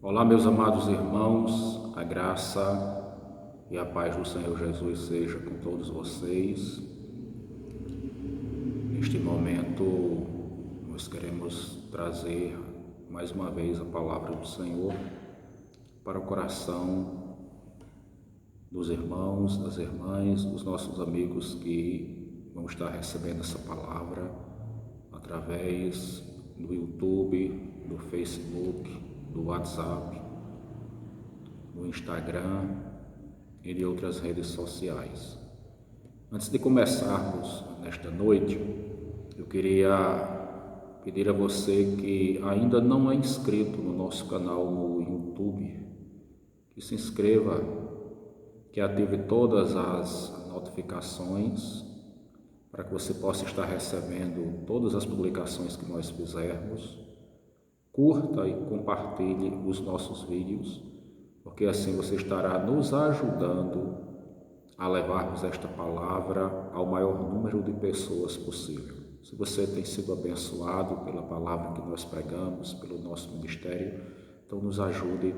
Olá, meus amados irmãos, a graça e a paz do Senhor Jesus seja com todos vocês. Neste momento, nós queremos trazer mais uma vez a palavra do Senhor para o coração dos irmãos, das irmãs, dos nossos amigos que vão estar recebendo essa palavra através do YouTube, do Facebook, do WhatsApp, do Instagram e de outras redes sociais. Antes de começarmos nesta noite, eu queria pedir a você que ainda não é inscrito no nosso canal no YouTube, que se inscreva, que ative todas as notificações para que você possa estar recebendo todas as publicações que nós fizermos. Curta e compartilhe os nossos vídeos, porque assim você estará nos ajudando a levarmos esta palavra ao maior número de pessoas possível. Se você tem sido abençoado pela palavra que nós pregamos, pelo nosso ministério, então nos ajude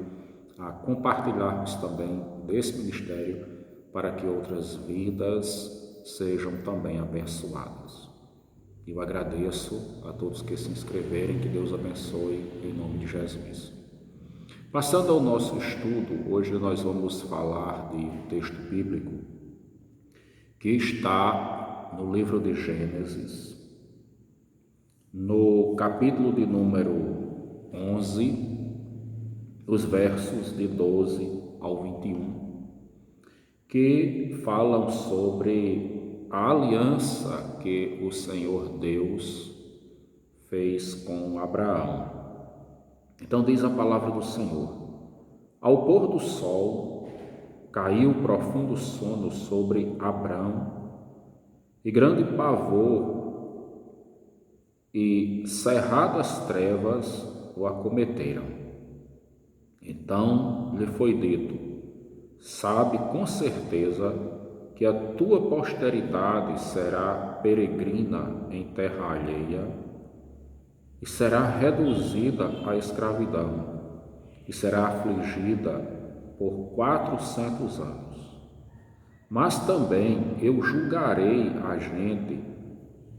a compartilharmos também desse ministério para que outras vidas sejam também abençoadas. Eu agradeço a todos que se inscreverem, que Deus abençoe em nome de Jesus. Passando ao nosso estudo, hoje nós vamos falar de um texto bíblico que está no livro de Gênesis, no capítulo de número 11, os versos de 12 ao 21, que falam sobre a aliança que o Senhor Deus fez com Abraão. Então diz a palavra do Senhor: ao pôr do sol caiu profundo sono sobre Abraão, e grande pavor e cerradas trevas o acometeram. Então lhe foi dito: sabe com certeza que a tua posteridade será peregrina em terra alheia e será reduzida à escravidão e será afligida por 400 anos. Mas também eu julgarei a gente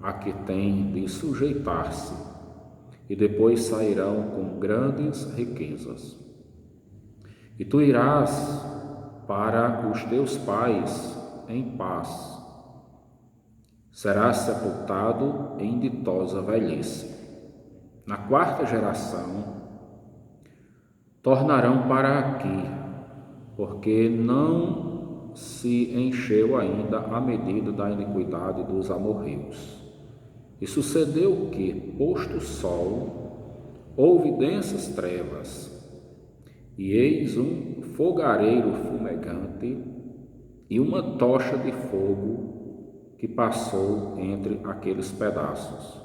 a que tem de sujeitar-se, e depois sairão com grandes riquezas. E tu irás para os teus pais em paz, serás sepultado em ditosa velhice. Na quarta geração tornarão para aqui, porque não se encheu ainda a medida da iniquidade dos amorreus. E sucedeu que, posto o sol, houve densas trevas, e eis um fogareiro fumegante e uma tocha de fogo que passou entre aqueles pedaços.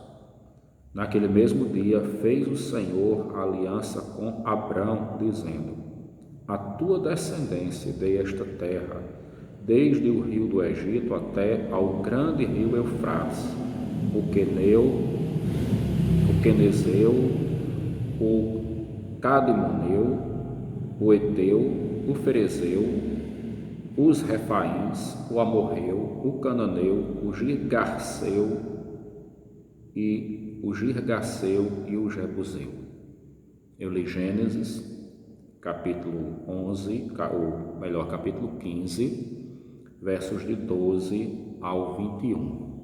Naquele mesmo dia fez o Senhor aliança com Abrão, dizendo: a tua descendência dei esta terra, desde o rio do Egito até ao grande rio Eufrates, o Queneu, o Quenezeu, o Cadmoneu, o Eteu, o Ferezeu, os Refaíns, o Amorreu, o Cananeu, o Girgasseu e o Jebuseu. Eu li Gênesis, capítulo 11, ou melhor, capítulo 15, versos de 12 ao 21.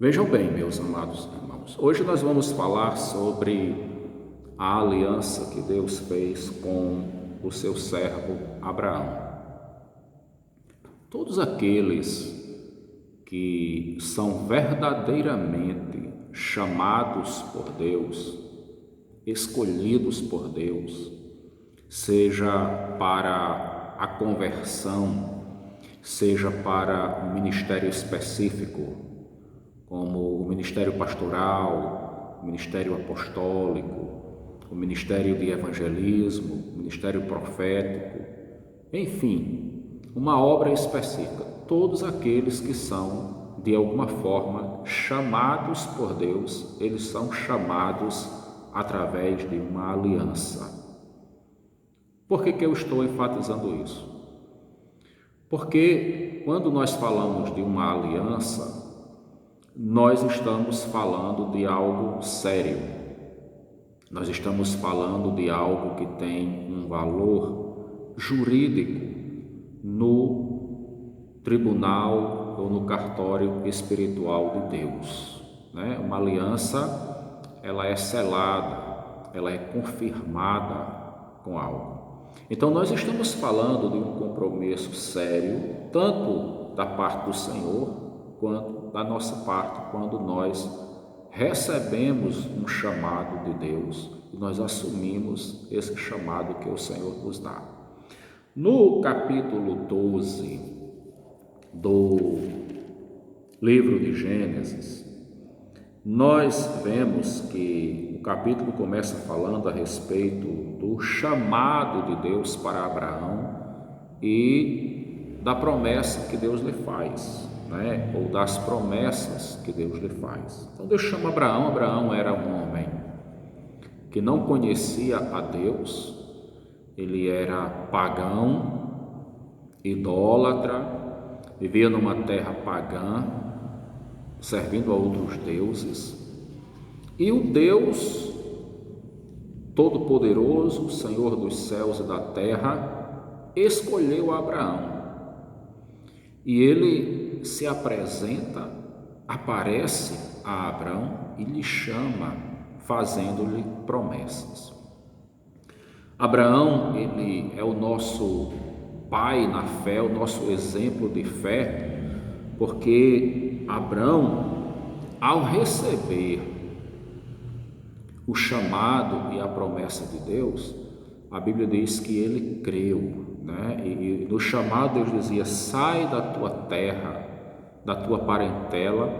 Vejam bem, meus amados irmãos, hoje nós vamos falar sobre a aliança que Deus fez com o seu servo Abraão. Todos aqueles que são verdadeiramente chamados por Deus, escolhidos por Deus, seja para a conversão, seja para um ministério específico, como o ministério pastoral, o ministério apostólico, o ministério de evangelismo, o ministério profético, enfim, uma obra específica. Todos aqueles que são, de alguma forma, chamados por Deus, eles são chamados através de uma aliança. Por que eu estou enfatizando isso? Porque quando nós falamos de uma aliança, nós estamos falando de algo sério. Nós estamos falando de algo que tem um valor jurídico no tribunal ou no cartório espiritual de Deus, né? Uma aliança, ela é selada, ela é confirmada com algo. Então nós estamos falando de um compromisso sério, tanto da parte do Senhor, quanto da nossa parte, quando nós recebemos um chamado de Deus e nós assumimos esse chamado que o Senhor nos dá. No capítulo 12 do livro de Gênesis, nós vemos que o capítulo começa falando a respeito do chamado de Deus para Abraão e da promessa que Deus lhe faz, né? Ou das promessas que Deus lhe faz. Então Deus chama Abraão. Abraão era um homem que não conhecia a Deus, ele era pagão, idólatra, vivia numa terra pagã, servindo a outros deuses, e o Deus Todo-Poderoso, Senhor dos céus e da terra, escolheu Abraão, e ele se apresenta, aparece a Abraão e lhe chama, fazendo-lhe promessas. Abraão, ele é o nosso pai na fé, o nosso exemplo de fé, porque Abraão, ao receber o chamado e a promessa de Deus, a Bíblia diz que ele creu, né? E no chamado Deus dizia: sai da tua terra, da tua parentela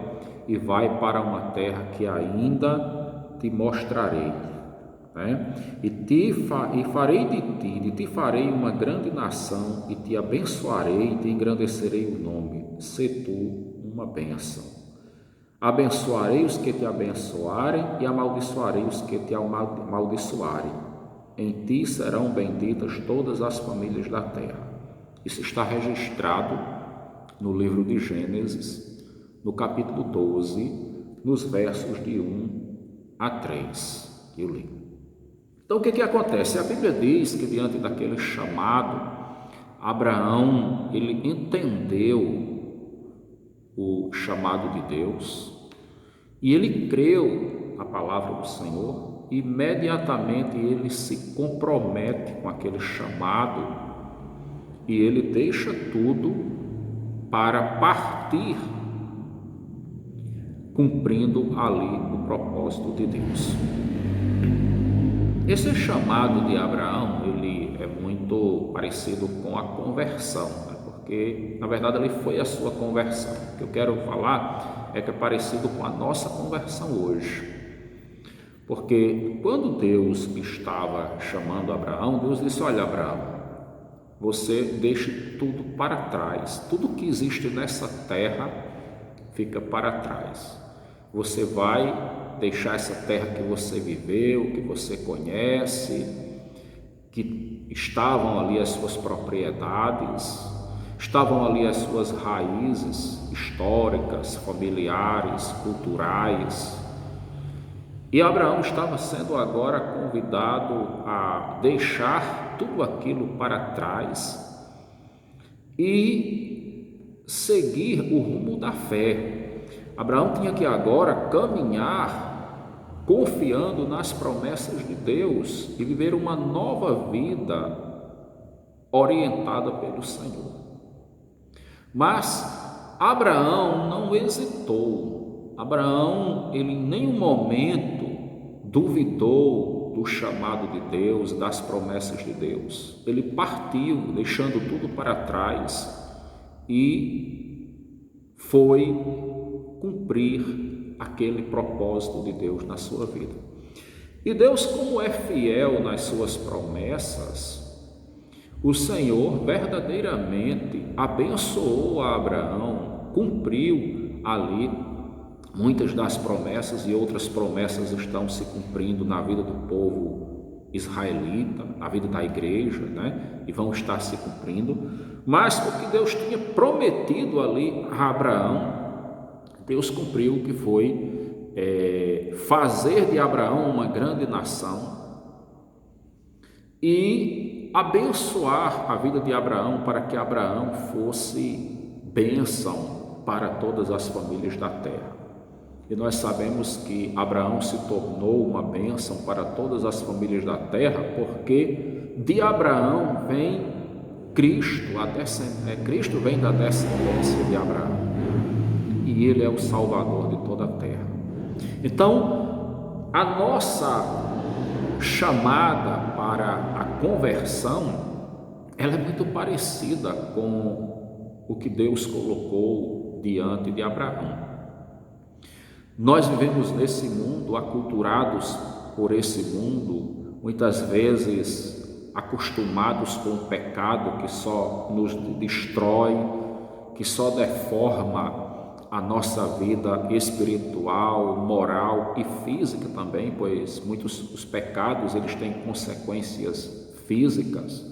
e vai para uma terra que ainda te mostrarei, né? E farei de ti farei uma grande nação, e te abençoarei e te engrandecerei o nome, sê tu uma bênção. Abençoarei os que te abençoarem e amaldiçoarei os que te amaldiçoarem. Em ti serão benditas todas as famílias da terra. Isso está registrado no livro de Gênesis, no capítulo 12, nos versos de 1 a 3, que eu li. Então o que acontece? A Bíblia diz que diante daquele chamado, Abraão, ele entendeu o chamado de Deus e ele creu na palavra do Senhor. Imediatamente ele se compromete com aquele chamado e ele deixa tudo para partir, cumprindo ali o propósito de Deus. Esse chamado de Abraão, ele é muito parecido com a conversão, né? Porque na verdade ali foi a sua conversão. O que eu quero falar é que é parecido com a nossa conversão hoje. Porque quando Deus estava chamando Abraão, Deus disse: olha, Abraão, você deixe tudo para trás, tudo que existe nessa terra fica para trás. Você vai deixar essa terra que você viveu, que você conhece, que estavam ali as suas propriedades, estavam ali as suas raízes históricas, familiares, culturais. E Abraão estava sendo agora convidado a deixar tudo aquilo para trás e seguir o rumo da fé. Abraão tinha que agora caminhar confiando nas promessas de Deus e viver uma nova vida orientada pelo Senhor. Mas Abraão não hesitou. Abraão, ele em nenhum momento duvidou do chamado de Deus, das promessas de Deus. Ele partiu, deixando tudo para trás e foi cumprir aquele propósito de Deus na sua vida. E Deus, como é fiel nas suas promessas, o Senhor verdadeiramente abençoou a Abraão, cumpriu ali muitas das promessas, e outras promessas estão se cumprindo na vida do povo israelita, na vida da igreja, né? E vão estar se cumprindo. Mas o que Deus tinha prometido ali a Abraão, Deus cumpriu, que foi fazer de Abraão uma grande nação e abençoar a vida de Abraão, para que Abraão fosse bênção para todas as famílias da terra. E nós sabemos que Abraão se tornou uma bênção para todas as famílias da terra, porque de Abraão vem Cristo, Cristo vem da descendência de Abraão, e ele é o Salvador de toda a terra. Então, a nossa chamada para a conversão, ela é muito parecida com o que Deus colocou diante de Abraão. Nós vivemos nesse mundo, aculturados por esse mundo, muitas vezes acostumados com o pecado que só nos destrói, que só deforma a nossa vida espiritual, moral e física também, pois muitos os pecados eles têm consequências físicas,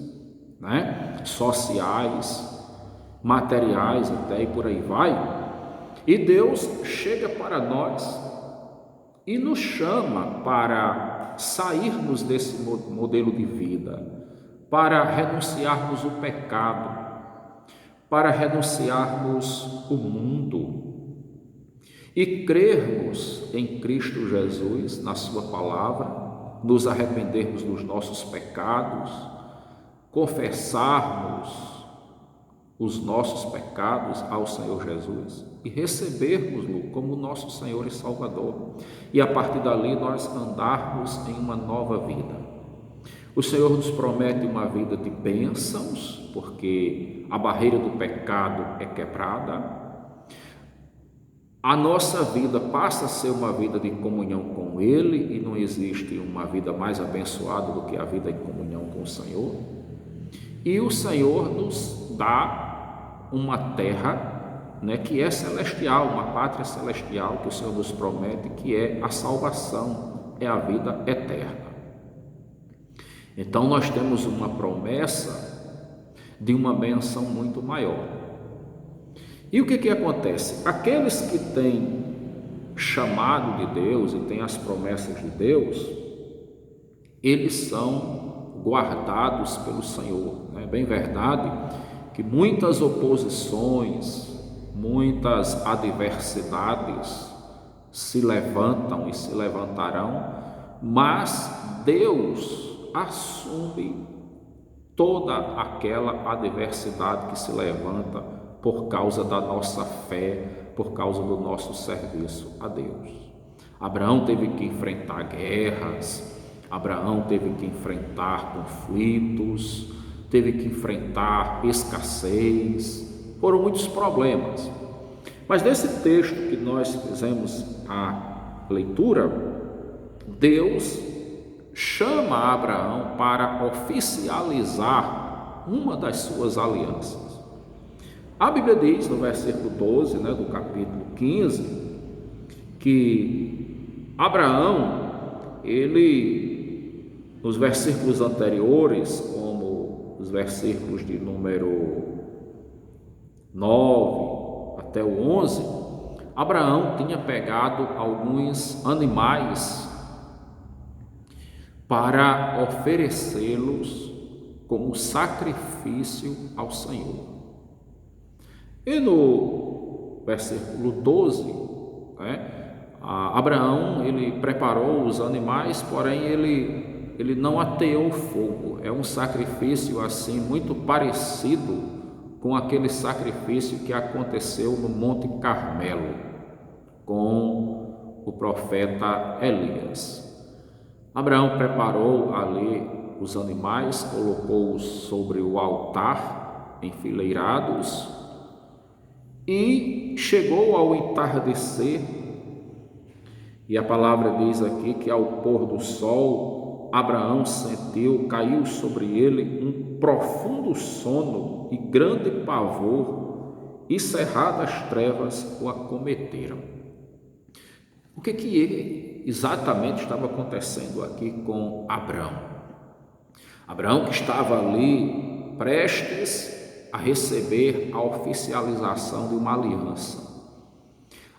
né? Sociais, materiais até, e por aí vai. E Deus chega para nós e nos chama para sairmos desse modelo de vida, para renunciarmos o pecado, para renunciarmos o mundo e crermos em Cristo Jesus, na sua palavra, nos arrependermos dos nossos pecados, confessarmos os nossos pecados ao Senhor Jesus e recebermos-lo como nosso Senhor e Salvador, e a partir dali nós andarmos em uma nova vida. O Senhor nos promete uma vida de bênçãos, porque a barreira do pecado é quebrada. A nossa vida passa a ser uma vida de comunhão com Ele, e não existe uma vida mais abençoada do que a vida em comunhão com o Senhor. E o Senhor nos dá uma terra, né, que é celestial, uma pátria celestial, que o Senhor nos promete, que é a salvação, é a vida eterna. Então nós temos uma promessa de uma bênção muito maior. E o que acontece? Aqueles que têm chamado de Deus e têm as promessas de Deus, eles são guardados pelo Senhor. É bem verdade que muitas oposições, muitas adversidades se levantam e se levantarão, mas Deus assume toda aquela adversidade que se levanta por causa da nossa fé, por causa do nosso serviço a Deus. Abraão teve que enfrentar guerras, Abraão teve que enfrentar conflitos, teve que enfrentar escassez, foram muitos problemas. Mas nesse texto que nós fizemos a leitura, Deus chama Abraão para oficializar uma das suas alianças. A Bíblia diz no versículo 12, do capítulo 15, que Abraão, ele, nos versículos anteriores, como os versículos de número 9 até o 11, Abraão tinha pegado alguns animais para oferecê-los como sacrifício ao Senhor. E no versículo 12, Abraão, ele preparou os animais, porém ele não ateou fogo. É um sacrifício assim muito parecido com aquele sacrifício que aconteceu no Monte Carmelo com o profeta Elias. Abraão preparou ali os animais, colocou-os sobre o altar enfileirados e chegou ao entardecer, e a palavra diz aqui que ao pôr do sol, Abraão sentiu, caiu sobre ele um profundo sono e grande pavor, e cerradas trevas o acometeram. O que exatamente estava acontecendo aqui com Abraão? Abraão, que estava ali prestes a receber a oficialização de uma aliança.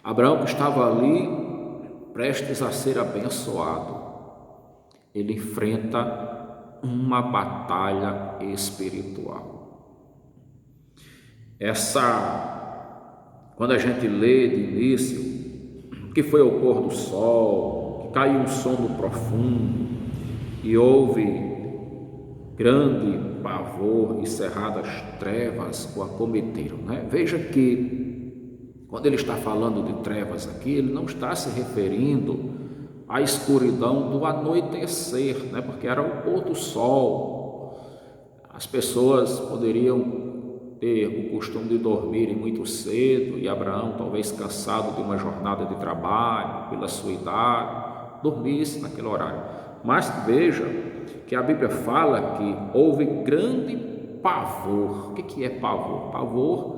Abraão, que estava ali prestes a ser abençoado, ele enfrenta uma batalha espiritual. Quando a gente lê de início que foi ao pôr do sol, que caiu um sono profundo e houve grande pavor e cerradas trevas o acometeram, né? Veja que quando ele está falando de trevas aqui, ele não está se referindo à escuridão do anoitecer, né? Porque era o pôr do sol. As pessoas poderiam ter o costume de dormirem muito cedo, e Abraão, talvez cansado de uma jornada de trabalho, pela sua idade, dormisse naquele horário. Mas veja que a Bíblia fala que houve grande pavor. O que é pavor? Pavor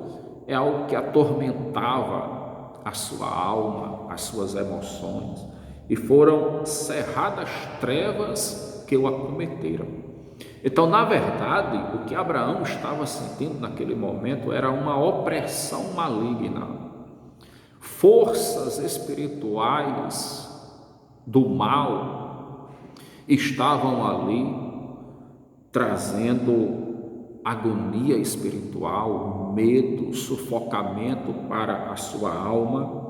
é algo que atormentava a sua alma, as suas emoções, e foram cerradas trevas que o acometeram. Então, na verdade, o que Abraão estava sentindo naquele momento era uma opressão maligna. Forças espirituais do mal estavam ali trazendo agonia espiritual, medo, sufocamento para a sua alma.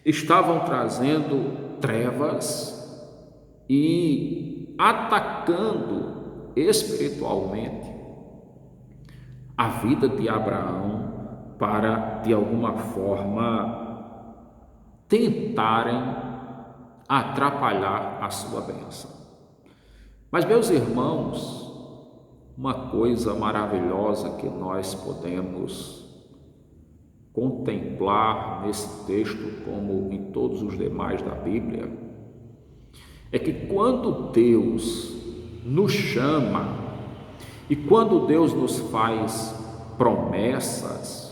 Estavam trazendo trevas e atacando espiritualmente a vida de Abraão para, de alguma forma, tentarem atrapalhar a sua bênção. Mas, meus irmãos, uma coisa maravilhosa que nós podemos contemplar nesse texto, como em todos os demais da Bíblia, é que quando Deus nos chama e quando Deus nos faz promessas,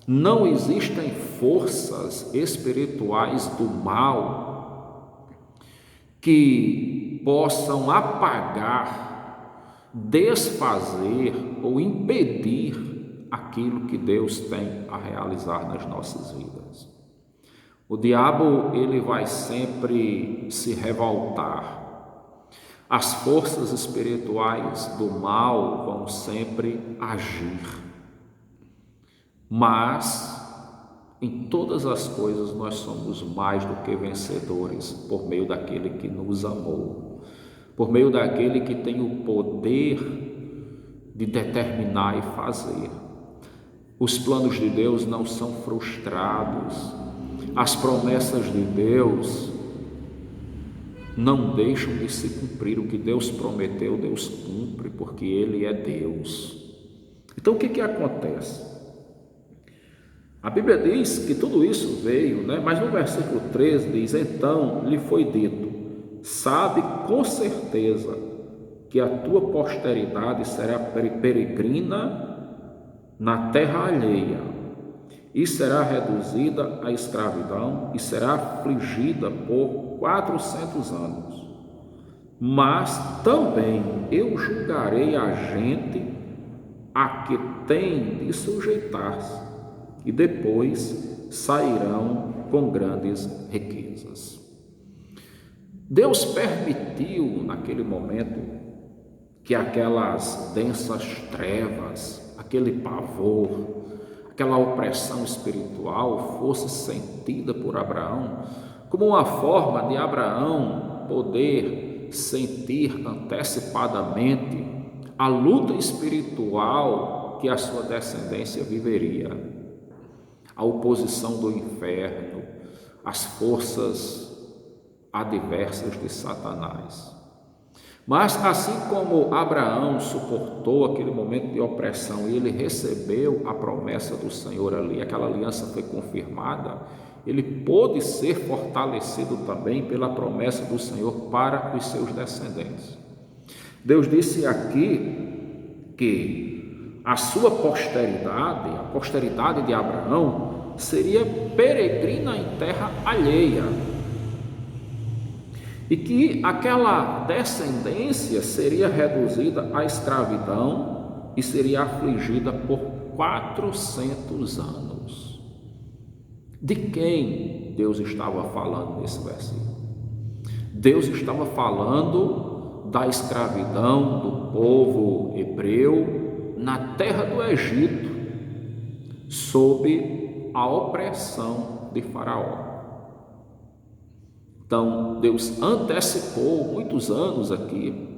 não existem forças espirituais do mal que possam apagar, desfazer ou impedir aquilo que Deus tem a realizar nas nossas vidas. O diabo, ele vai sempre se revoltar. As forças espirituais do mal vão sempre agir. Mas em todas as coisas nós somos mais do que vencedores por meio daquele que nos amou, por meio daquele que tem o poder de determinar e fazer. Os planos de Deus não são frustrados. As promessas de Deus não deixam de se cumprir. O que Deus prometeu, Deus cumpre, porque Ele é Deus. Então, o que acontece? A Bíblia diz que tudo isso veio, mas no versículo 13 diz: então lhe foi dito, sabe com certeza que a tua posteridade será peregrina na terra alheia, e será reduzida à escravidão, e será afligida por 400 anos. Mas também eu julgarei a gente a que tem de sujeitar-se, e depois sairão com grandes riquezas. Deus permitiu naquele momento que aquelas densas trevas, aquele pavor, aquela opressão espiritual fosse sentida por Abraão, como uma forma de Abraão poder sentir antecipadamente a luta espiritual que a sua descendência viveria, a oposição do inferno, as forças adversas de Satanás. Mas assim como Abraão suportou aquele momento de opressão e ele recebeu a promessa do Senhor ali, aquela aliança foi confirmada, ele pôde ser fortalecido também pela promessa do Senhor para os seus descendentes. Deus disse aqui que a sua posteridade, a posteridade de Abraão, seria peregrina em terra alheia, e que aquela descendência seria reduzida à escravidão e seria afligida por 400 anos. De quem Deus estava falando nesse versículo? Deus estava falando da escravidão do povo hebreu na terra do Egito, sob a opressão de Faraó. Então, Deus antecipou muitos anos aqui,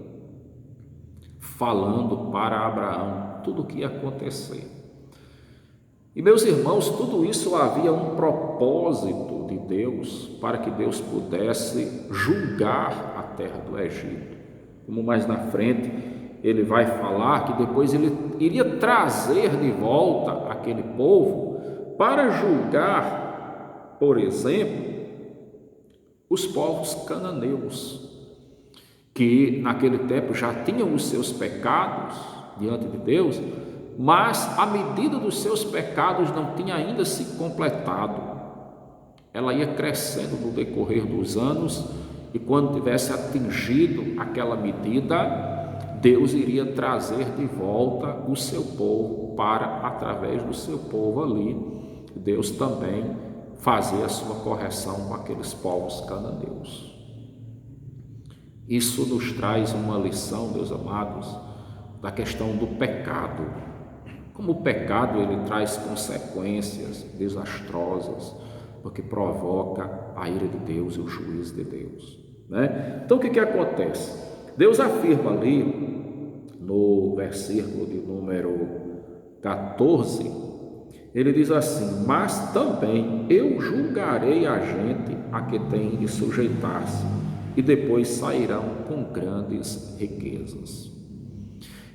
falando para Abraão tudo o que ia acontecer. E, meus irmãos, tudo isso havia um propósito de Deus, para que Deus pudesse julgar a terra do Egito. Como mais na frente ele vai falar que depois ele iria trazer de volta aquele povo para julgar, por exemplo, os povos cananeus, que naquele tempo já tinham os seus pecados diante de Deus, mas a medida dos seus pecados não tinha ainda se completado. Ela ia crescendo no decorrer dos anos, e quando tivesse atingido aquela medida, Deus iria trazer de volta o seu povo para, através do seu povo ali, Deus também fazer a sua correção com aqueles povos cananeus. Isso nos traz uma lição, meus amados, da questão do pecado. Como o pecado ele traz consequências desastrosas, porque provoca a ira de Deus e o juízo de Deus, né? Então o que acontece? Deus afirma ali no versículo de número 14, ele diz assim: mas também eu julgarei a gente a que tem de sujeitar-se, e depois sairão com grandes riquezas.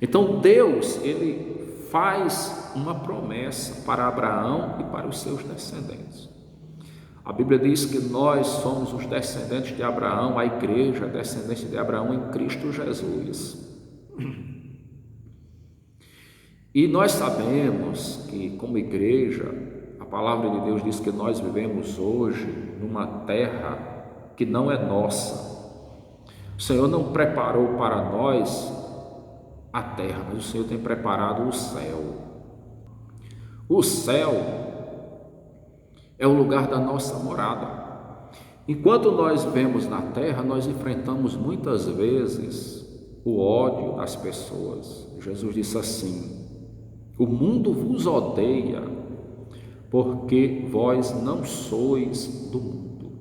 Então Deus, ele faz uma promessa para Abraão e para os seus descendentes. A Bíblia diz que nós somos os descendentes de Abraão, a igreja, a descendência de Abraão em Cristo Jesus. E nós sabemos que, como igreja, a palavra de Deus diz que nós vivemos hoje numa terra que não é nossa. O Senhor não preparou para nós a terra, mas o Senhor tem preparado o céu. O céu é o lugar da nossa morada. Enquanto nós vivemos na terra, nós enfrentamos muitas vezes o ódio das pessoas. Jesus disse assim: o mundo vos odeia, porque vós não sois do mundo.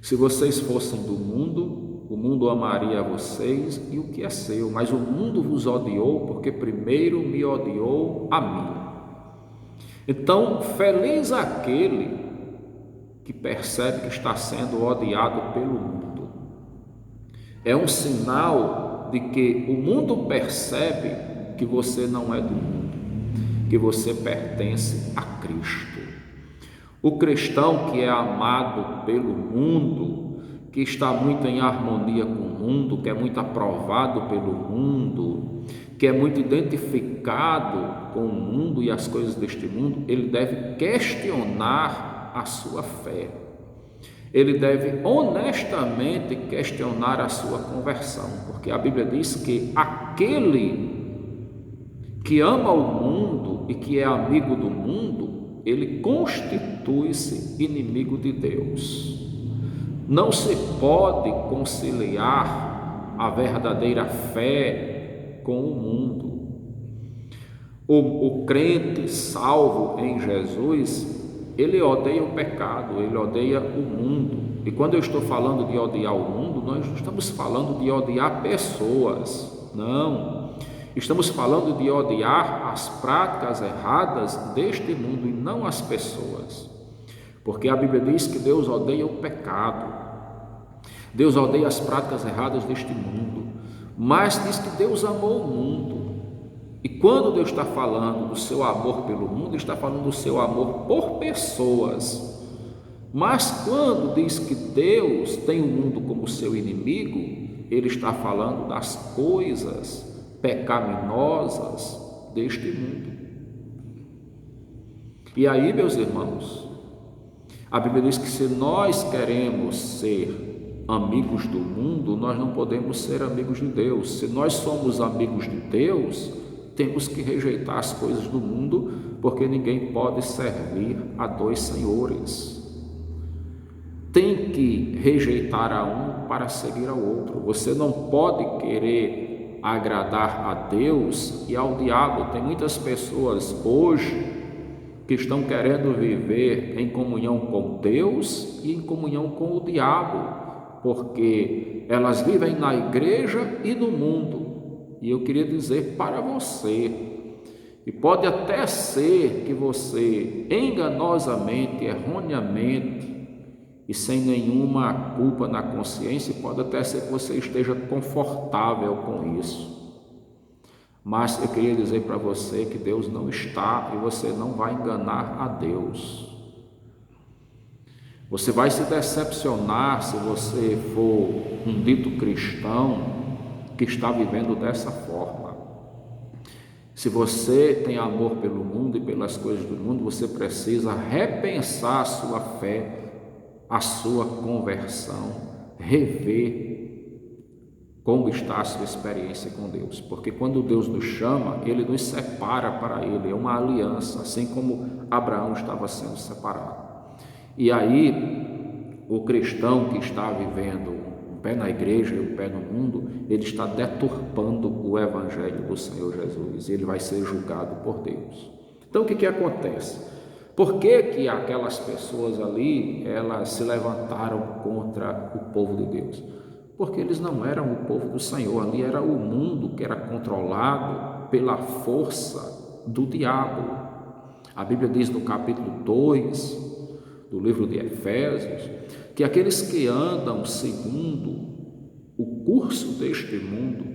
Se vocês fossem do mundo, o mundo amaria vocês e o que é seu, mas o mundo vos odiou, porque primeiro me odiou a mim. Então, feliz aquele que percebe que está sendo odiado pelo mundo. É um sinal de que o mundo percebe que você não é do mundo, que você pertence a Cristo. O cristão que é amado pelo mundo, que está muito em harmonia com o mundo, que é muito aprovado pelo mundo, que é muito identificado com o mundo e as coisas deste mundo, ele deve questionar a sua fé. Ele deve honestamente questionar a sua conversão, porque a Bíblia diz que aquele que ama o mundo e que é amigo do mundo, ele constitui-se inimigo de Deus. Não se pode conciliar a verdadeira fé com o mundo. O crente salvo em Jesus, ele odeia o pecado, ele odeia o mundo. E quando eu estou falando de odiar o mundo, nós não estamos falando de odiar pessoas, não. Estamos falando de odiar as práticas erradas deste mundo e não as pessoas. Porque a Bíblia diz que Deus odeia o pecado, Deus odeia as práticas erradas deste mundo, mas diz que Deus amou o mundo. E quando Deus está falando do seu amor pelo mundo, Ele está falando do seu amor por pessoas. Mas quando diz que Deus tem o mundo como seu inimigo, Ele está falando das coisas pecaminosas deste mundo. E aí, meus irmãos, a Bíblia diz que se nós queremos ser amigos do mundo, nós não podemos ser amigos de Deus. Se nós somos amigos de Deus, temos que rejeitar as coisas do mundo, porque ninguém pode servir a dois senhores. Tem que rejeitar a um para seguir ao outro. Você não pode querer agradar a Deus e ao diabo. Tem muitas pessoas hoje que estão querendo viver em comunhão com Deus e em comunhão com o diabo, porque elas vivem na igreja e no mundo. E eu queria dizer para você, e pode até ser que você enganosamente, erroneamente e sem nenhuma culpa na consciência, pode até ser que você esteja confortável com isso. Mas eu queria dizer para você que Deus não está e você não vai enganar a Deus. Você vai se decepcionar se você for um dito cristão que está vivendo dessa forma. Se você tem amor pelo mundo e pelas coisas do mundo, você precisa repensar a sua fé, a sua conversão, rever como está a sua experiência com Deus, porque quando Deus nos chama, Ele nos separa para Ele, é uma aliança, assim como Abraão estava sendo separado. E aí, o cristão que está vivendo um pé na igreja e um pé no mundo, ele está deturpando o Evangelho do Senhor Jesus, e ele vai ser julgado por Deus. Então, o que acontece? Por que aquelas pessoas ali, elas se levantaram contra o povo de Deus? Porque eles não eram o povo do Senhor, ali era o mundo que era controlado pela força do diabo. A Bíblia diz no capítulo 2 do livro de Efésios, que aqueles que andam segundo o curso deste mundo,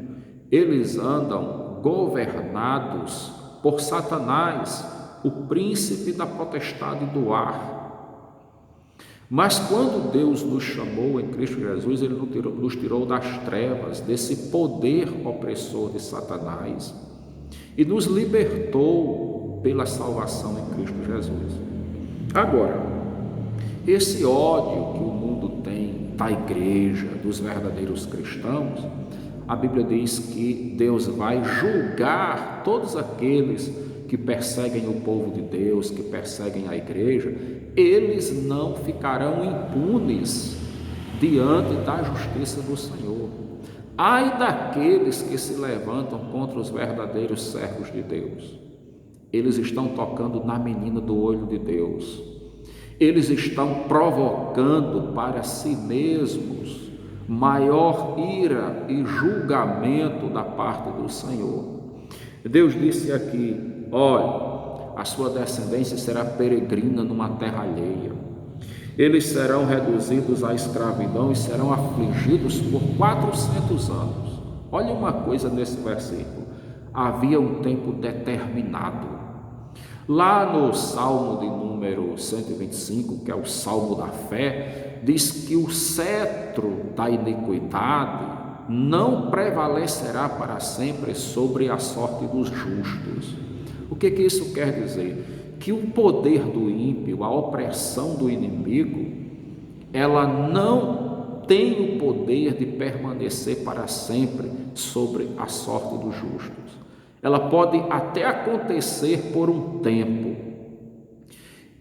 eles andam governados por Satanás, o príncipe da potestade do ar. Mas quando Deus nos chamou em Cristo Jesus, Ele nos tirou das trevas, desse poder opressor de Satanás, e nos libertou pela salvação em Cristo Jesus. Agora, esse ódio que o mundo tem da igreja, dos verdadeiros cristãos, a Bíblia diz que Deus vai julgar todos aqueles que perseguem o povo de Deus, que perseguem a igreja. Eles não ficarão impunes diante da justiça do Senhor. Ai daqueles que se levantam contra os verdadeiros servos de Deus. Eles estão tocando na menina do olho de Deus. Eles estão provocando para si mesmos maior ira e julgamento da parte do Senhor. Deus disse aqui: olha, a sua descendência será peregrina numa terra alheia. Eles serão reduzidos à escravidão e serão afligidos por 400 anos. Olha uma coisa nesse versículo: havia um tempo determinado. Lá no Salmo de número 125, que é o Salmo da Fé, diz que o cetro da iniquidade não prevalecerá para sempre sobre a sorte dos justos. O que isso quer dizer? Que o poder do ímpio, a opressão do inimigo, ela não tem o poder de permanecer para sempre sobre a sorte dos justos. Ela pode até acontecer por um tempo,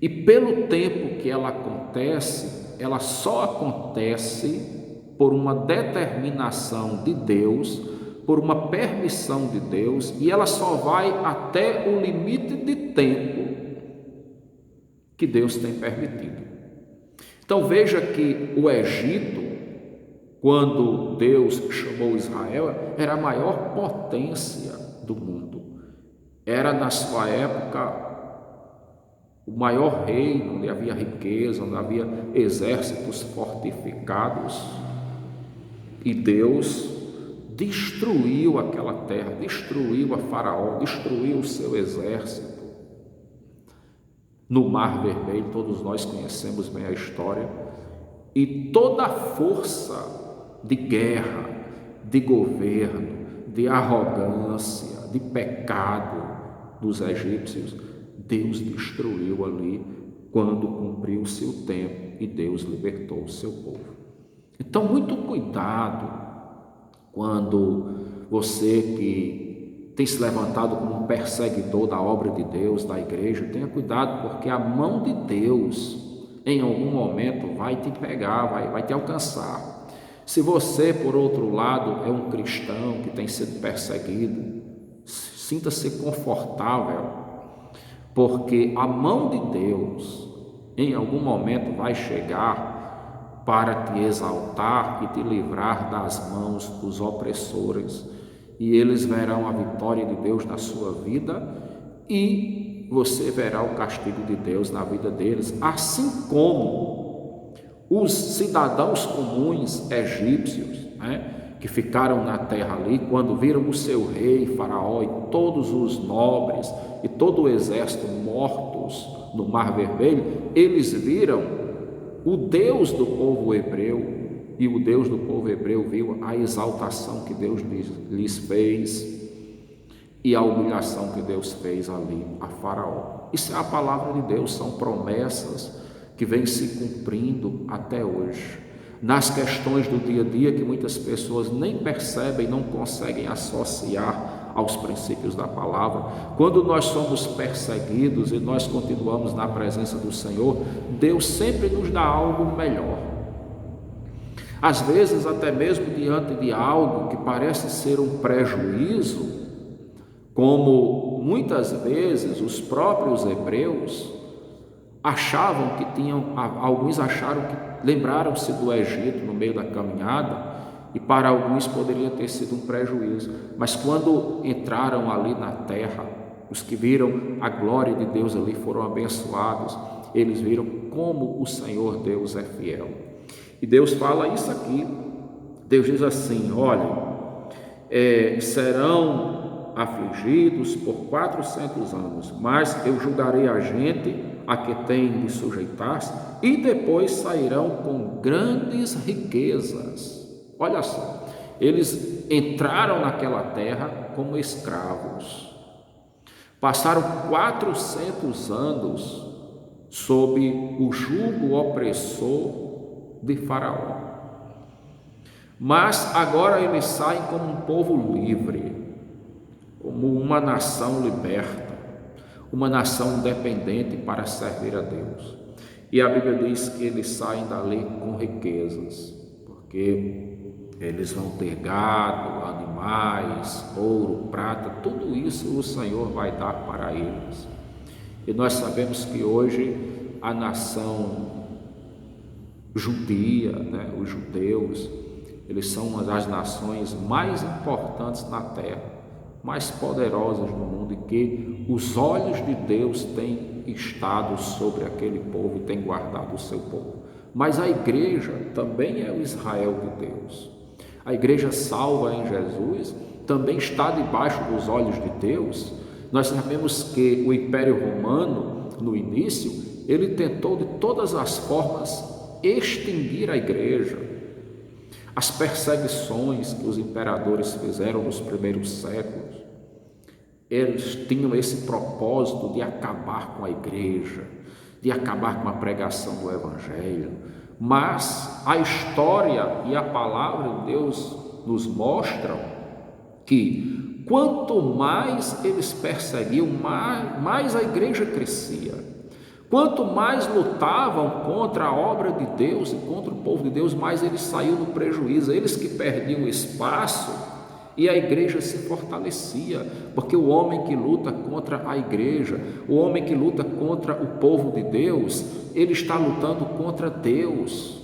e pelo tempo que ela acontece, ela só acontece por uma determinação de Deus, por uma permissão de Deus, e ela só vai até o limite de tempo que Deus tem permitido. Então veja que o Egito, quando Deus chamou Israel, era a maior potência do mundo. Era na sua época o maior reino, onde havia riqueza, onde havia exércitos fortificados, e Deus destruiu aquela terra, destruiu a Faraó, destruiu o seu exército. No Mar Vermelho, todos nós conhecemos bem a história, e toda a força de guerra, de governo, de arrogância, de pecado dos egípcios, Deus destruiu ali quando cumpriu o seu tempo e Deus libertou o seu povo. Então, muito cuidado quando você que tem se levantado como um perseguidor da obra de Deus, da igreja, tenha cuidado, porque a mão de Deus em algum momento vai te pegar, vai te alcançar. Se você, por outro lado, é um cristão que tem sido perseguido, sinta-se confortável, porque a mão de Deus em algum momento vai chegar para te exaltar e te livrar das mãos dos opressores, e eles verão a vitória de Deus na sua vida e você verá o castigo de Deus na vida deles, assim como os cidadãos comuns egípcios, que ficaram na terra ali, quando viram o seu rei Faraó e todos os nobres e todo o exército mortos no Mar Vermelho, eles viram o Deus do povo hebreu, e o Deus do povo hebreu viu a exaltação que Deus lhes fez e a humilhação que Deus fez ali a Faraó. Isso é a palavra de Deus, são promessas que vêm se cumprindo até hoje. Nas questões do dia a dia que muitas pessoas nem percebem, não conseguem associar aos princípios da palavra, quando nós somos perseguidos e nós continuamos na presença do Senhor, Deus sempre nos dá algo melhor. Às vezes, até mesmo diante de algo que parece ser um prejuízo, como muitas vezes os próprios hebreus achavam que tinham, alguns acharam que lembraram-se do Egito no meio da caminhada, e para alguns poderia ter sido um prejuízo, mas quando entraram ali na terra, os que viram a glória de Deus ali foram abençoados, eles viram como o Senhor Deus é fiel. E Deus fala isso aqui, Deus diz assim: olha, serão afligidos por 400 anos, mas eu julgarei a gente a que tem de sujeitar-se, e depois sairão com grandes riquezas. Olha só, eles entraram naquela terra como escravos, passaram 400 anos sob o jugo opressor de Faraó, mas agora eles saem como um povo livre, como uma nação liberta, uma nação independente para servir a Deus. E a Bíblia diz que eles saem dali com riquezas, porque eles vão ter gado, animais, ouro, prata, tudo isso o Senhor vai dar para eles. E nós sabemos que hoje a nação judia, os judeus, eles são uma das nações mais importantes na terra, mais poderosas no mundo, e que os olhos de Deus têm estado sobre aquele povo e têm guardado o seu povo. Mas a igreja também é o Israel de Deus. A igreja salva em Jesus também está debaixo dos olhos de Deus. Nós sabemos que o Império Romano, no início, ele tentou de todas as formas extinguir a igreja. As perseguições que os imperadores fizeram nos primeiros séculos, eles tinham esse propósito de acabar com a igreja, de acabar com a pregação do Evangelho. Mas a história e a palavra de Deus nos mostram que quanto mais eles perseguiam, mais a igreja crescia. Quanto mais lutavam contra a obra de Deus e contra o povo de Deus, mais eles saíam no prejuízo. Eles que perdiam espaço e a igreja se fortalecia, porque o homem que luta contra a igreja, o homem que luta contra o povo de Deus, ele está lutando contra Deus.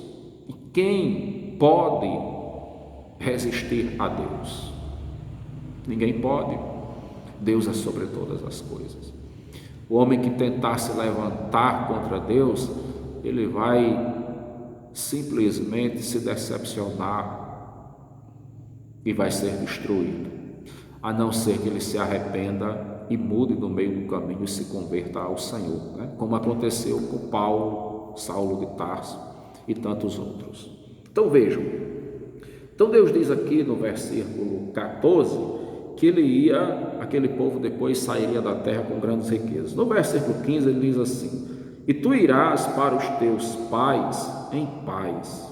E quem pode resistir a Deus? Ninguém pode. Deus é sobre todas as coisas. O homem que tentar se levantar contra Deus, ele vai simplesmente se decepcionar e vai ser destruído, a não ser que ele se arrependa e mude no meio do caminho e se converta ao Senhor, como aconteceu com Paulo, Saulo de Tarso e tantos outros. Então vejam, Deus diz aqui no versículo 14 que aquele povo depois sairia da terra com grandes riquezas. No versículo 15 ele diz assim: e tu irás para os teus pais em paz,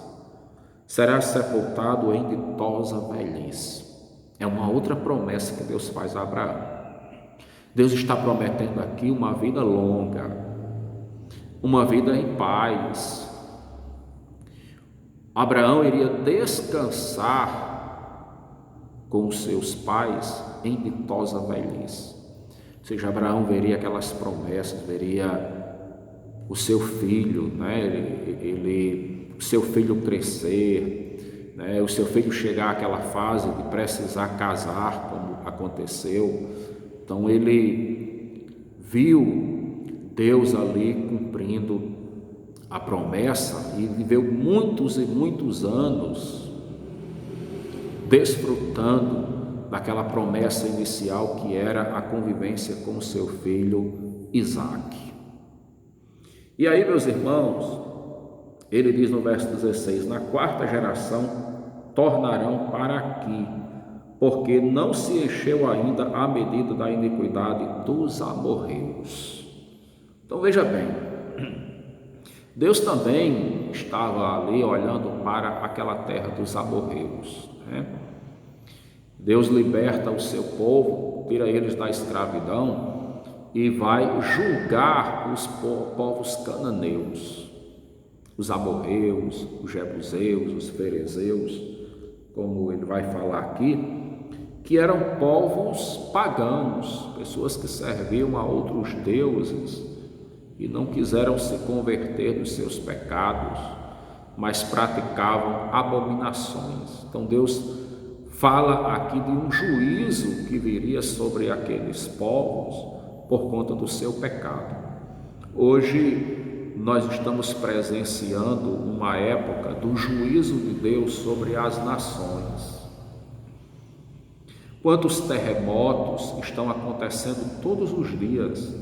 serás sepultado em ditosa velhice. É uma outra promessa que Deus faz a Abraão. Deus está prometendo aqui uma vida longa, uma vida em paz. Abraão iria descansar com os seus pais em ditosa velhice. Ou seja, Abraão veria aquelas promessas, veria o seu filho, o seu filho crescer, o seu filho chegar àquela fase de precisar casar, como aconteceu. Então ele viu Deus ali cumprindo a promessa e viveu muitos e muitos anos desfrutando daquela promessa inicial que era a convivência com o seu filho Isaque. E aí, meus irmãos, ele diz no verso 16: na quarta geração tornarão para aqui, porque não se encheu ainda a medida da iniquidade dos amorreus. Então veja bem, Deus também estava ali olhando para aquela terra dos amorreus. Deus liberta o seu povo, tira eles da escravidão e vai julgar os povos cananeus, os amorreus, os jebuseus, os ferezeus, como ele vai falar aqui, que eram povos pagãos, pessoas que serviam a outros deuses e não quiseram se converter dos seus pecados, mas praticavam abominações. Então Deus fala aqui de um juízo que viria sobre aqueles povos por conta do seu pecado. Hoje nós estamos presenciando uma época do juízo de Deus sobre as nações. Quantos terremotos estão acontecendo todos os dias?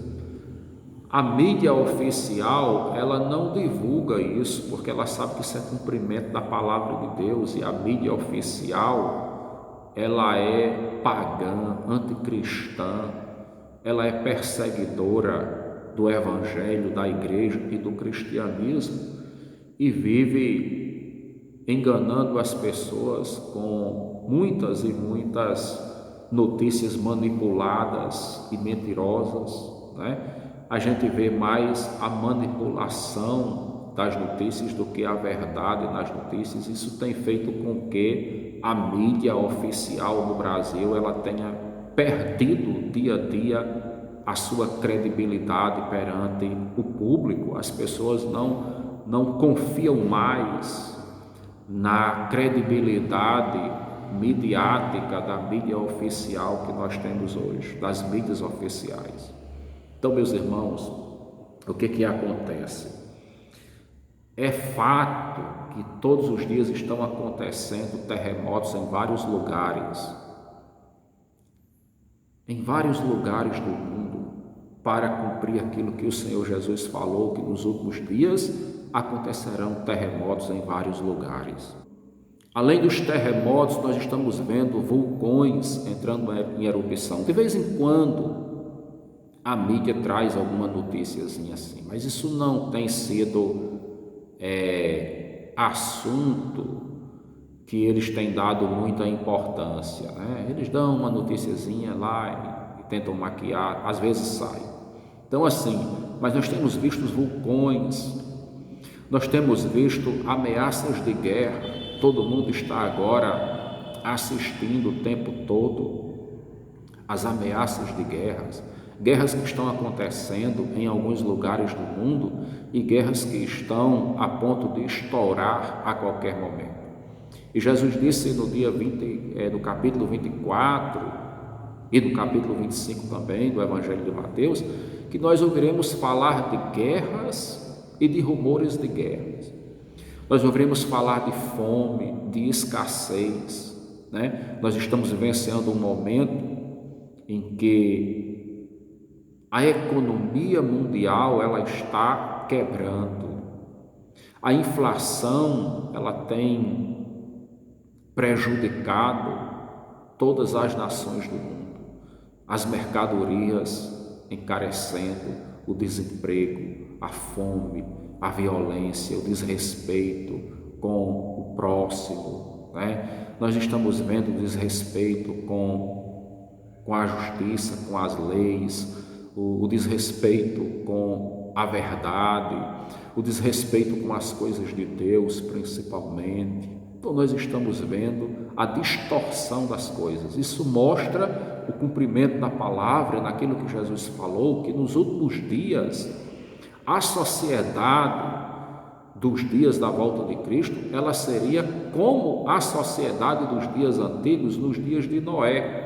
A mídia oficial, ela não divulga isso, porque ela sabe que isso é cumprimento da palavra de Deus, e a mídia oficial, ela é pagã, anticristã, ela é perseguidora do evangelho, da igreja e do cristianismo, e vive enganando as pessoas com muitas e muitas notícias manipuladas e mentirosas, A gente vê mais a manipulação das notícias do que a verdade nas notícias. Isso tem feito com que a mídia oficial no Brasil ela tenha perdido dia a dia a sua credibilidade perante o público. As pessoas não confiam mais na credibilidade midiática da mídia oficial que nós temos hoje, das mídias oficiais. Então, meus irmãos, o que acontece? É fato que todos os dias estão acontecendo terremotos em vários lugares do mundo, para cumprir aquilo que o Senhor Jesus falou, que nos últimos dias acontecerão terremotos em vários lugares. Além dos terremotos, nós estamos vendo vulcões entrando em erupção. De vez em quando, a mídia traz alguma noticiazinha assim, mas isso não tem sido assunto que eles têm dado muita importância, Eles dão uma noticiazinha lá e tentam maquiar, às vezes sai. Então assim, mas nós temos visto os vulcões, nós temos visto ameaças de guerra, todo mundo está agora assistindo o tempo todo as ameaças de guerras que estão acontecendo em alguns lugares do mundo e guerras que estão a ponto de estourar a qualquer momento. E Jesus disse no capítulo 24 e no capítulo 25 também do Evangelho de Mateus, que nós ouviremos falar de guerras e de rumores de guerras. Nós ouviremos falar de fome, de escassez, Nós estamos vivenciando um momento em que a economia mundial ela está quebrando. A inflação ela tem prejudicado todas as nações do mundo, as mercadorias encarecendo, o desemprego, a fome, a violência, o desrespeito com o próximo, né? Nós estamos vendo o desrespeito com a justiça, com as leis, o desrespeito com a verdade, o desrespeito com as coisas de Deus, principalmente. Então nós estamos vendo a distorção das coisas. Isso mostra o cumprimento da palavra, naquilo que Jesus falou, que nos últimos dias a sociedade dos dias da volta de Cristo, ela seria como a sociedade dos dias antigos, nos dias de Noé.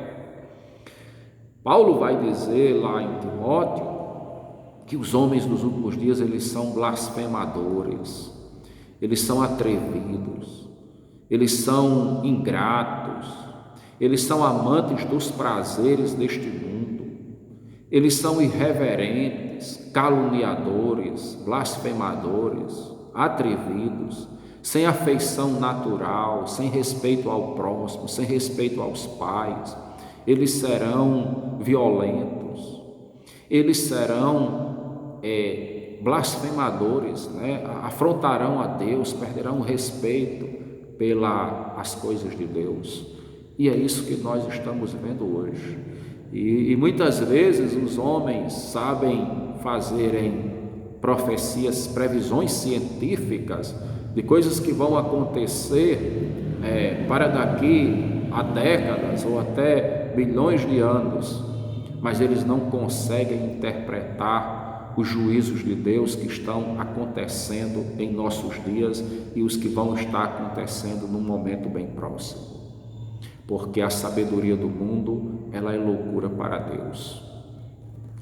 Paulo vai dizer lá em Timóteo que os homens dos últimos dias, eles são blasfemadores, eles são atrevidos, eles são ingratos, eles são amantes dos prazeres deste mundo, eles são irreverentes, caluniadores, blasfemadores, atrevidos, sem afeição natural, sem respeito ao próximo, sem respeito aos pais. Eles serão violentos, eles serão blasfemadores, né? Afrontarão a Deus, perderão o respeito pelas coisas de Deus. E é isso que nós estamos vendo hoje. E muitas vezes os homens sabem fazerem profecias, previsões científicas de coisas que vão acontecer para daqui a décadas ou até bilhões de anos, mas eles não conseguem interpretar os juízos de Deus que estão acontecendo em nossos dias e os que vão estar acontecendo num momento bem próximo, porque a sabedoria do mundo, ela é loucura para Deus.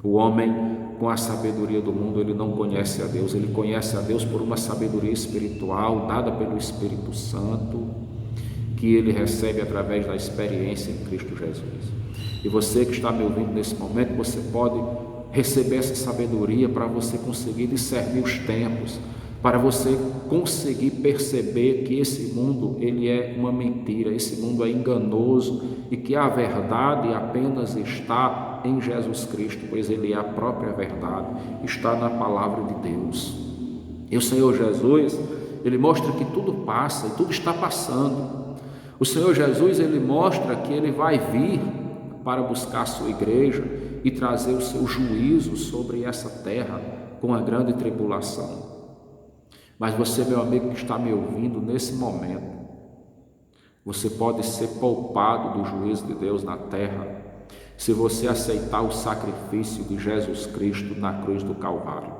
O homem, com a sabedoria do mundo, ele não conhece a Deus, ele conhece a Deus por uma sabedoria espiritual dada pelo Espírito Santo, que ele recebe através da experiência em Cristo Jesus. E você que está me ouvindo nesse momento, você pode receber essa sabedoria para você conseguir discernir os tempos, para você conseguir perceber que esse mundo, ele é uma mentira, esse mundo é enganoso e que a verdade apenas está em Jesus Cristo, pois ele é a própria verdade, está na palavra de Deus. E o Senhor Jesus, ele mostra que tudo passa e tudo está passando. O Senhor Jesus, ele mostra que ele vai vir para buscar a sua igreja e trazer o seu juízo sobre essa terra com a grande tribulação. Mas você, meu amigo que está me ouvindo nesse momento, você pode ser poupado do juízo de Deus na terra se você aceitar o sacrifício de Jesus Cristo na cruz do Calvário.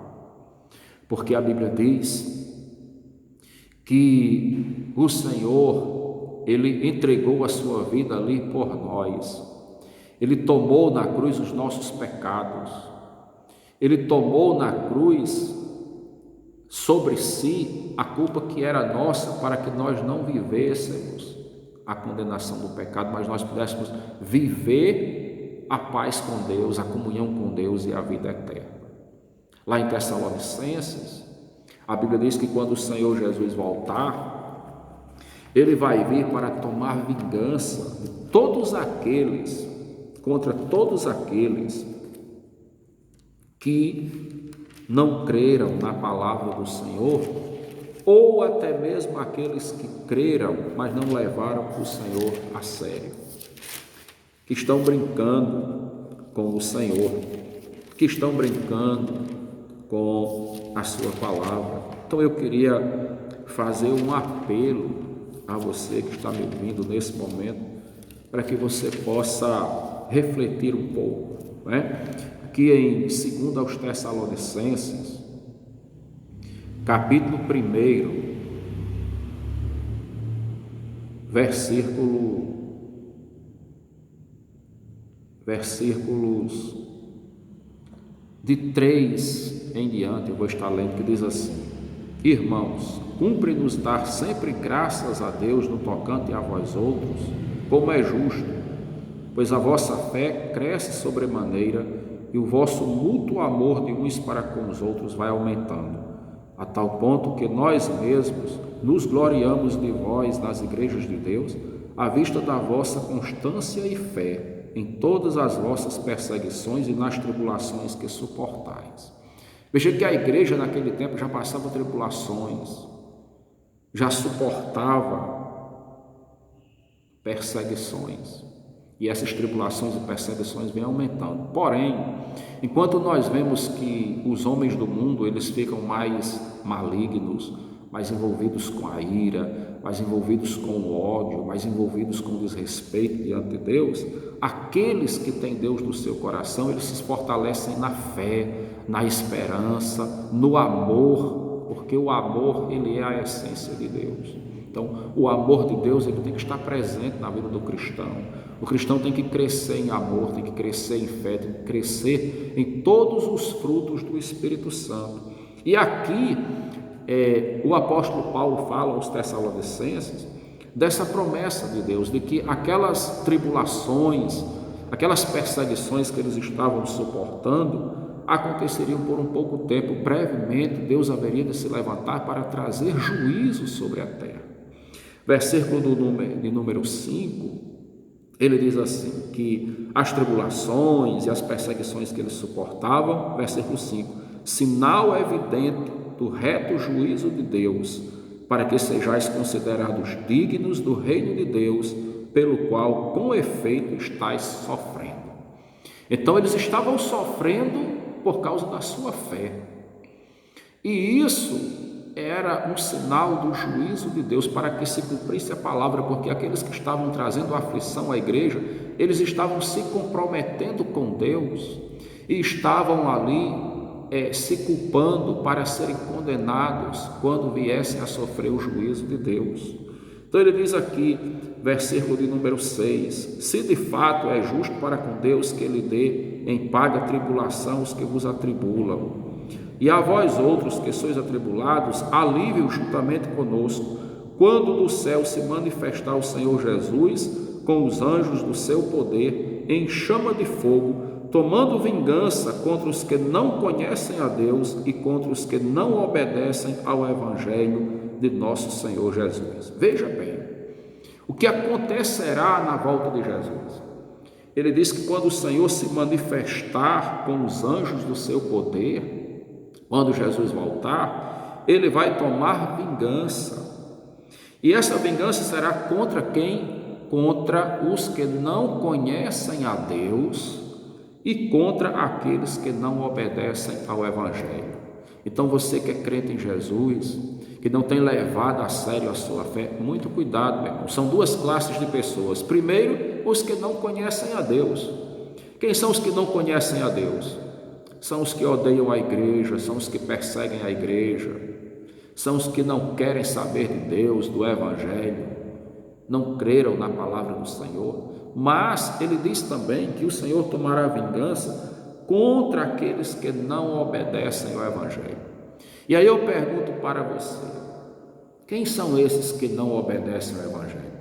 Porque a Bíblia diz que o Senhor, ele entregou a sua vida ali por nós. Ele tomou na cruz os nossos pecados. Ele tomou na cruz sobre si a culpa que era nossa, para que nós não vivêssemos a condenação do pecado, mas nós pudéssemos viver a paz com Deus, a comunhão com Deus e a vida eterna. Lá em Tessalonicenses, a Bíblia diz que quando o Senhor Jesus voltar, ele vai vir para tomar vingança de todos aqueles, contra todos aqueles que não creram na palavra do Senhor, ou até mesmo aqueles que creram, mas não levaram o Senhor a sério, que estão brincando com o Senhor, que estão brincando com a sua palavra. Então eu queria fazer um apelo a você que está me ouvindo nesse momento, para que você possa refletir um pouco, né? Aqui em 2 aos Tessalonicenses, capítulo 1, versículos de 3 em diante, eu vou estar lendo, que diz assim: Irmãos, cumpre-nos dar sempre graças a Deus no tocante a vós outros, como é justo, pois a vossa fé cresce sobremaneira e o vosso mútuo amor de uns para com os outros vai aumentando, a tal ponto que nós mesmos nos gloriamos de vós nas igrejas de Deus, à vista da vossa constância e fé em todas as vossas perseguições e nas tribulações que suportais. Veja que a igreja naquele tempo já passava tribulações, já suportava perseguições. E essas tribulações e perseguições vêm aumentando. Porém, enquanto nós vemos que os homens do mundo, eles ficam mais malignos, mais envolvidos com a ira, mais envolvidos com o ódio, mais envolvidos com o desrespeito diante de Deus, aqueles que têm Deus no seu coração, eles se fortalecem na fé, na esperança, no amor, porque o amor, ele é a essência de Deus. Então, o amor de Deus, ele tem que estar presente na vida do cristão. O cristão tem que crescer em amor, tem que crescer em fé, tem que crescer em todos os frutos do Espírito Santo. E aqui, o apóstolo Paulo fala aos Tessalonicenses dessa promessa de Deus, de que aquelas tribulações, aquelas perseguições que eles estavam suportando, aconteceriam por um pouco tempo. Brevemente, Deus haveria de se levantar para trazer juízo sobre a terra. Versículo de número 5, ele diz assim, que as tribulações e as perseguições que eles suportavam, versículo 5, sinal evidente do reto juízo de Deus, para que sejais considerados dignos do reino de Deus, pelo qual, com efeito, estáis sofrendo. Então, eles estavam sofrendo por causa da sua fé. E isso era um sinal do juízo de Deus para que se cumprisse a palavra, porque aqueles que estavam trazendo aflição à igreja, eles estavam se comprometendo com Deus e estavam ali se culpando para serem condenados quando viessem a sofrer o juízo de Deus. Então ele diz aqui, versículo de número 6, se de fato é justo para com Deus que ele dê em paga tribulação os que vos atribulam, e a vós outros que sois atribulados, alívio juntamente conosco, quando do céu se manifestar o Senhor Jesus com os anjos do seu poder em chama de fogo, tomando vingança contra os que não conhecem a Deus e contra os que não obedecem ao Evangelho de nosso Senhor Jesus. Veja bem, o que acontecerá na volta de Jesus? Ele diz que quando o Senhor se manifestar com os anjos do seu poder, quando Jesus voltar, ele vai tomar vingança. E essa vingança será contra quem? Contra os que não conhecem a Deus e contra aqueles que não obedecem ao Evangelho. Então você que é crente em Jesus, que não tem levado a sério a sua fé, muito cuidado, meu irmão. São duas classes de pessoas. Primeiro, os que não conhecem a Deus. Quem são os que não conhecem a Deus? São os que odeiam a igreja, são os que perseguem a igreja, são os que não querem saber de Deus, do Evangelho, não creram na palavra do Senhor. Mas ele diz também que o Senhor tomará vingança contra aqueles que não obedecem ao Evangelho. E aí eu pergunto para você, quem são esses que não obedecem ao Evangelho?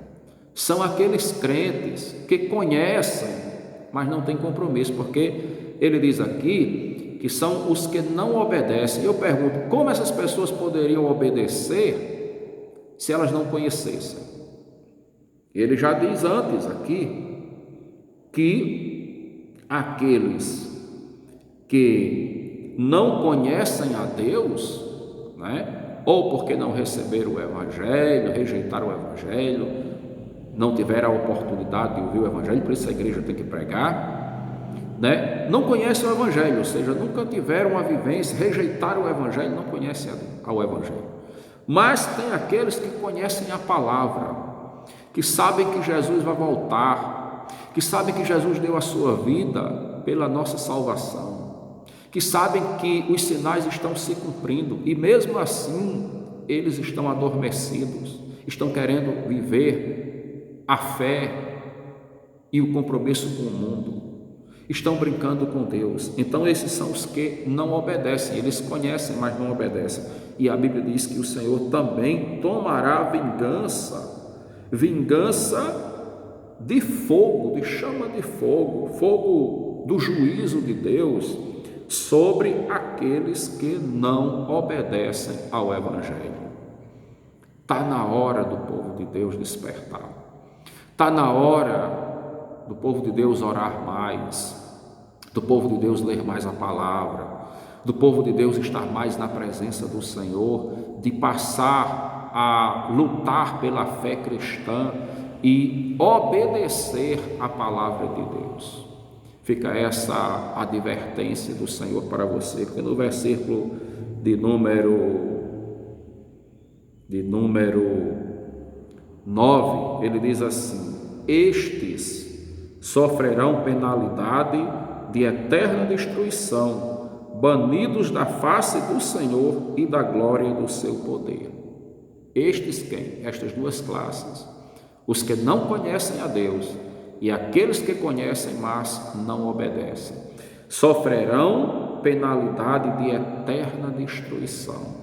São aqueles crentes que conhecem, mas não têm compromisso, porque ele diz aqui que são os que não obedecem. Eu pergunto, como essas pessoas poderiam obedecer se elas não conhecessem? Ele já diz antes aqui que aqueles que não conhecem a Deus, ou porque não receberam o Evangelho, rejeitaram o Evangelho, não tiveram a oportunidade de ouvir o Evangelho, por isso a igreja tem que pregar, não conhecem o Evangelho, ou seja, nunca tiveram uma vivência, rejeitaram o Evangelho, não conhecem ao Evangelho. Mas tem aqueles que conhecem a palavra, que sabem que Jesus vai voltar, que sabem que Jesus deu a sua vida pela nossa salvação, que sabem que os sinais estão se cumprindo e mesmo assim eles estão adormecidos, estão querendo viver a fé e o compromisso com o mundo, estão brincando com Deus. Então esses são os que não obedecem, eles conhecem, mas não obedecem. E a Bíblia diz que o Senhor também tomará vingança de fogo, de chama de fogo, fogo do juízo de Deus sobre aqueles que não obedecem ao Evangelho. Está na hora do povo de Deus despertar. Está na hora do povo de Deus orar mais, do povo de Deus ler mais a palavra, do povo de Deus estar mais na presença do Senhor, de passar a lutar pela fé cristã e obedecer a palavra de Deus. Fica essa advertência do Senhor para você, que no versículo de número 9, ele diz assim: estes sofrerão penalidade de eterna destruição, banidos da face do Senhor e da glória do seu poder. Estes quem? Estas duas classes: os que não conhecem a Deus e aqueles que conhecem, mas não obedecem, sofrerão penalidade de eterna destruição,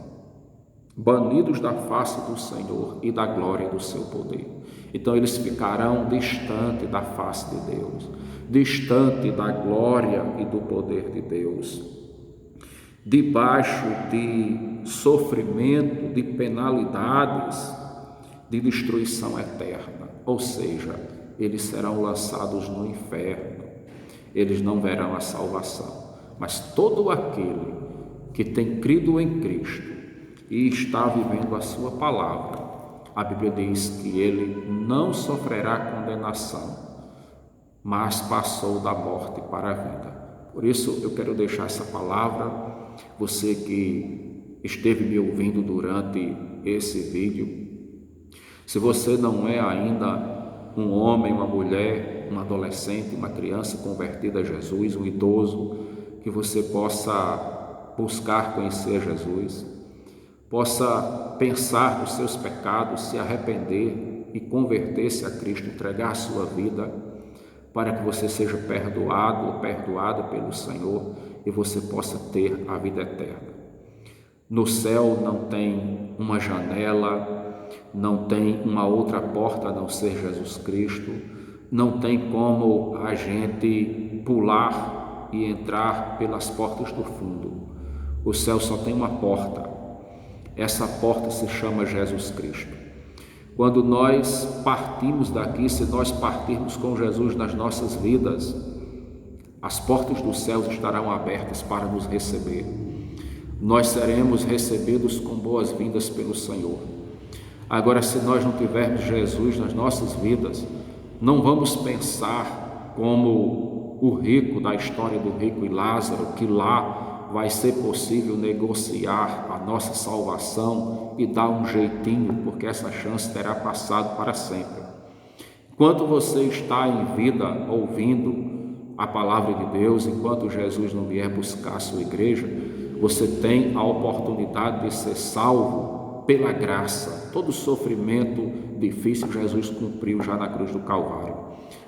banidos da face do Senhor e da glória do seu poder. Então eles ficarão distante da face de Deus, distante da glória e do poder de Deus, debaixo de sofrimento, de penalidades, de destruição eterna. Ou seja, eles serão lançados no inferno, eles não verão a salvação. Mas todo aquele que tem crido em Cristo e está vivendo a sua palavra, a Bíblia diz que ele não sofrerá condenação, mas passou da morte para a vida. Por isso eu quero deixar essa palavra, você que esteve me ouvindo durante esse vídeo, se você não é ainda um homem, uma mulher, um adolescente, uma criança convertida a Jesus, um idoso, que você possa buscar conhecer Jesus, possa pensar nos seus pecados, se arrepender e converter-se a Cristo, entregar a sua vida para que você seja perdoado ou perdoada pelo Senhor e você possa ter a vida eterna. No céu não tem uma janela, não tem uma outra porta a não ser Jesus Cristo, não tem como a gente pular e entrar pelas portas do fundo. O céu só tem uma porta, essa porta se chama Jesus Cristo. Quando nós partimos daqui, se nós partirmos com Jesus nas nossas vidas, as portas dos céus estarão abertas para nos receber. Nós seremos recebidos com boas-vindas pelo Senhor. Agora, se nós não tivermos Jesus nas nossas vidas, não vamos pensar como o rico da história do rico e Lázaro, que lá vai ser possível negociar a nossa salvação e dar um jeitinho, porque essa chance terá passado para sempre. Enquanto você está em vida ouvindo a palavra de Deus, enquanto Jesus não vier buscar a sua igreja, você tem a oportunidade de ser salvo pela graça. Todo sofrimento difícil Jesus cumpriu já na cruz do Calvário.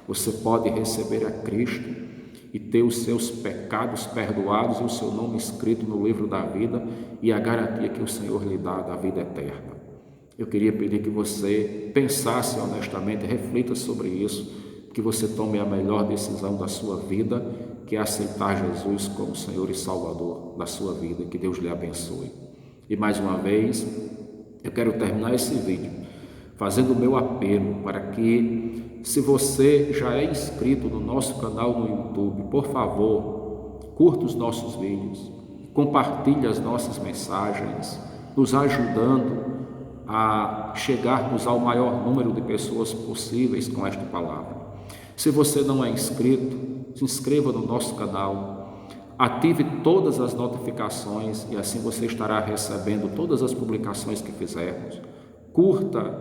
Você pode receber a Cristo e ter os seus pecados perdoados e o seu nome escrito no livro da vida e a garantia que o Senhor lhe dá da vida eterna. Eu queria pedir que você pensasse honestamente, reflita sobre isso, que você tome a melhor decisão da sua vida, que é aceitar Jesus como Senhor e Salvador da sua vida. Que Deus lhe abençoe. E mais uma vez, eu quero terminar esse vídeo fazendo o meu apelo para que, se você já é inscrito no nosso canal no YouTube, por favor, curta os nossos vídeos, compartilhe as nossas mensagens, nos ajudando a chegarmos ao maior número de pessoas possíveis com esta palavra. Se você não é inscrito, se inscreva no nosso canal, ative todas as notificações e assim você estará recebendo todas as publicações que fizermos. Curta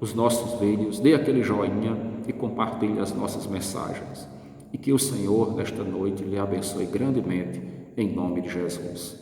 os nossos vídeos, dê aquele joinha e compartilhe as nossas mensagens. E que o Senhor, nesta noite, lhe abençoe grandemente, em nome de Jesus.